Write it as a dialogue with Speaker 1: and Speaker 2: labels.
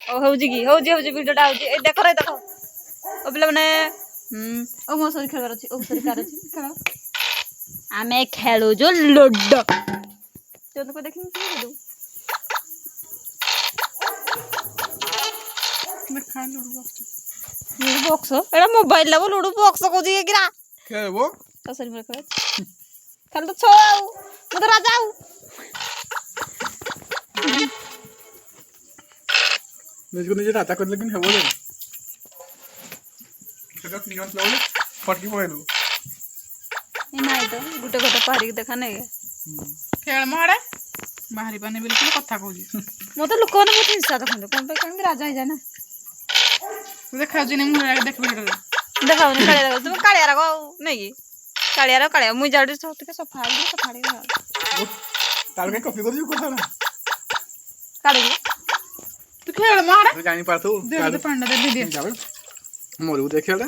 Speaker 1: ओ होउजी की होउजी वीडियोटा होउजी ए देखो रे देखो ओ पिला माने ओ मो सरी खेलर अछि ओ सरी कार अछि खेल आमे खेलु जो लूडो तो को देखिन की लूडो
Speaker 2: मैं खा लूडो
Speaker 1: बॉक्स एड़ा मोबाइल लाबो लूडो बॉक्स को जी गिरा
Speaker 2: खेलबो
Speaker 1: तो सरी में खेल तो छो आउ मो तो राजा आउ
Speaker 2: मुझको नहीं राता कर लेकिन है वो ले सेटा नियम लाओ फटकी पड़ेलु
Speaker 1: ए नाही तो गुटे गुटे पारी देखा नहीं
Speaker 2: खेल मारे बाहरी पाने बिल्कुल कथा कहूजी
Speaker 1: मो तो लोक ने बहुत हिंसा देखन कोन पे कहीं राजा है जाना
Speaker 2: तू देखा जी नहीं मुझे देख वीडियो
Speaker 1: देखाओ ने कालिया तुम कालिया रखो नहीं कालिया मुई जाडी सब के सफाड़ी
Speaker 2: ताल के कॉपी कर जो कथा ना
Speaker 1: काली
Speaker 2: तू खेल मारे जानी पातू दे पांडा दे दे मोरू देखेला